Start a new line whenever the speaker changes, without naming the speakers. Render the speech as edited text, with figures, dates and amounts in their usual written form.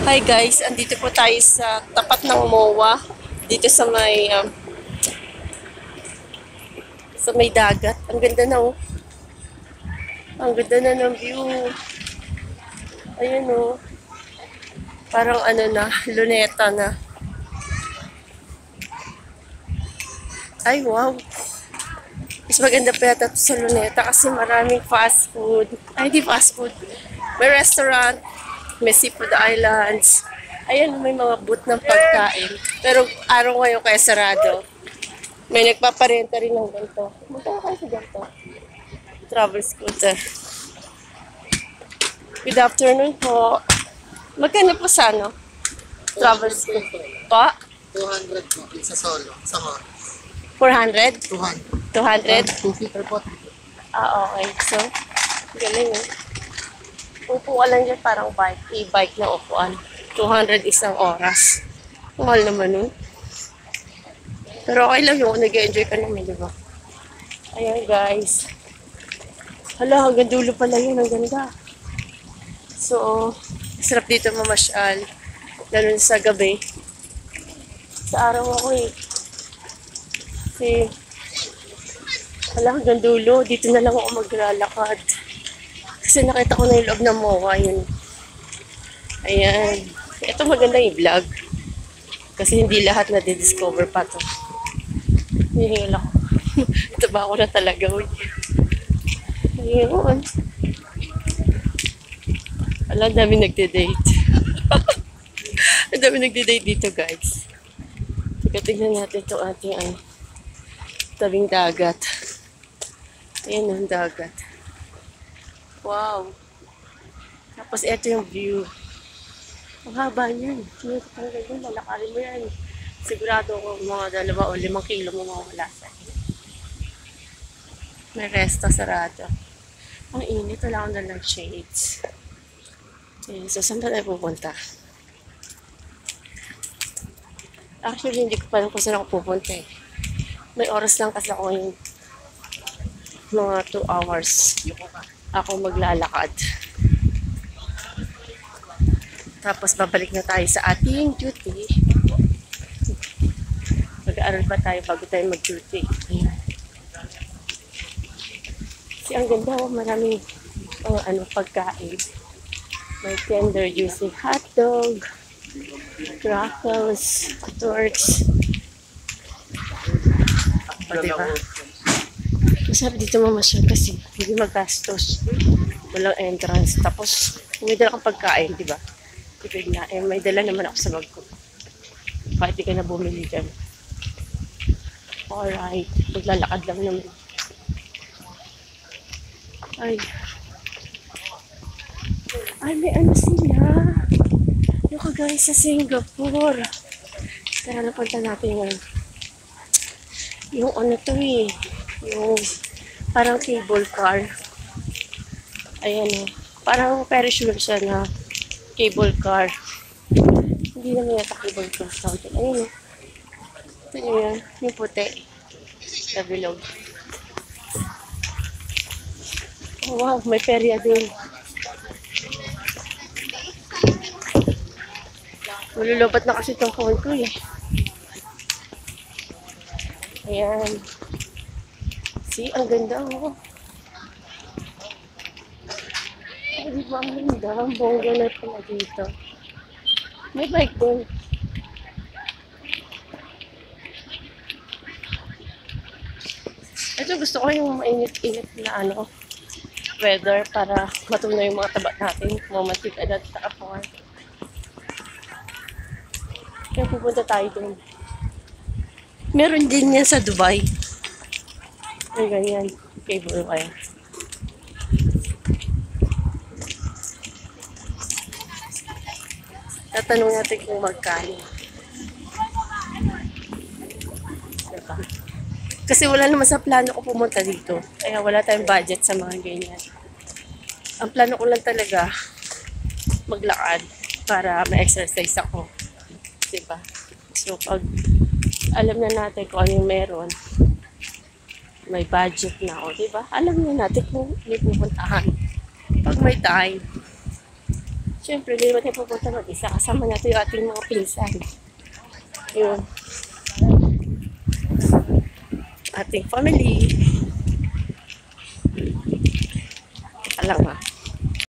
Hi guys, andito po tayo sa tapat ng MOA. Dito sa may dagat. Ang ganda na oh. Ang ganda na ng view. Ayun oh. Parang ano na, luneta na. Ay wow. Mas maganda pa yata ito sa luneta kasi maraming fast food. Ay, di fast food. May restaurant, may seafood islands. Ayan, may mga booth ng pagkain. Pero araw ngayon kaya sarado. May nagpaparenta rin ng ganito. Magkano kayo sa ganito? Travel scooter. Good afternoon po. Magkano po sa ano? Travel scooter. Pa?
200 po, isa solo, sa mga
400?
200.
200?
2 po.
Ah, okay. So, galing eh. Upo ka lang dyan parang bike. E-bike na upuan. 200 isang oras. Mahal naman nun. Pero okay lang yung nag-enjoy ka naman, di ba? Ayan guys. Hala, hanggang dulo pala yun. Ang ganda. So, sarap dito mamasyal. Lalo na sa gabi. Sa araw ako eh. Kasi, hala, hanggang dulo. Dito na lang ako maglalakad. Kasi nakita ko na yung loob ng MOA. Yun. Ayan. Ito maganda yung vlog. Kasi hindi lahat na discover pa to. Hihingil ako. Ito ba ako na talaga? Uy. Ayun. Wala, dami nagde-date. Ang dami nagde-date dito, guys. Teka, tignan natin itong ating tabing dagat. Ayan ang dagat. Wow. Tapos ito yung view. Ang haba niyan. Hindi ko talaga yun. Lalakarin mo yan. Sigurado ko mga 2 o 5 kilo mo mawala sa iyo. May resto sarado. Ang init. Wala akong dalang shades. Okay, so saan ba tayo pupunta? Actually, hindi ko pa alam kung saan ako pupunta eh. May oras lang kasi ako yung mga 2 hours. Ako maglalakad. Tapos babalik na tayo sa ating duty. Mag-aaral pa tayo bago tayo mag-duty. Ayan. Kasi ang ganda oh, maraming pagkain. May tender juicy hotdog, crackers, torch. O, diba? Masarap dito mamasyal kasi hindi magastos. Walang entrance. Tapos, may dala kang pagkain, diba? Tipid na. Eh, may dala naman ako sa bag ko. Kahit di ka na bumili dyan. Alright. Maglalakad lang naman. Ay. Ay, may ano sila. Yung kagaya sa Singapore. Kaya napunta natin yung ano to eh. Yung parang cable car. Ayan o. Parang parachute siya na cable car. Hindi naman yata cable car. Something. Ayun o. Ito nyo yan. Yung puti. Sa bilog. Oh wow. May perya din. Malulubat na kasi itong phone ko eh. Ayan. See, ang ganda oh. Ay, di ba ang ganda? Ang bongga na pala dito. May bike din. Ito gusto ko yung mainit-init na weather para matunaw yung mga taba natin. Mamantik agad sa kapuan. Kaya pupunta tayo dun. Meron din yan sa Dubai. Ay, ganyan. Cable wire. Tatanong natin kung magkano. Diba? Kasi wala naman sa plano ko pumunta dito. Kaya wala tayong budget sa mga ganyan. Ang plano ko lang talaga, maglakad para ma-exercise ako. Diba? So, pag alam na natin kung ano yung meron, may budget na ako, diba? Alam na natin kung may pupuntahan. Pag may time. Siyempre, hindi naman tayo pupunta mag-isa. Kasama natin yung ating mga pinsan. Yun. Ating family. Teka lang ha.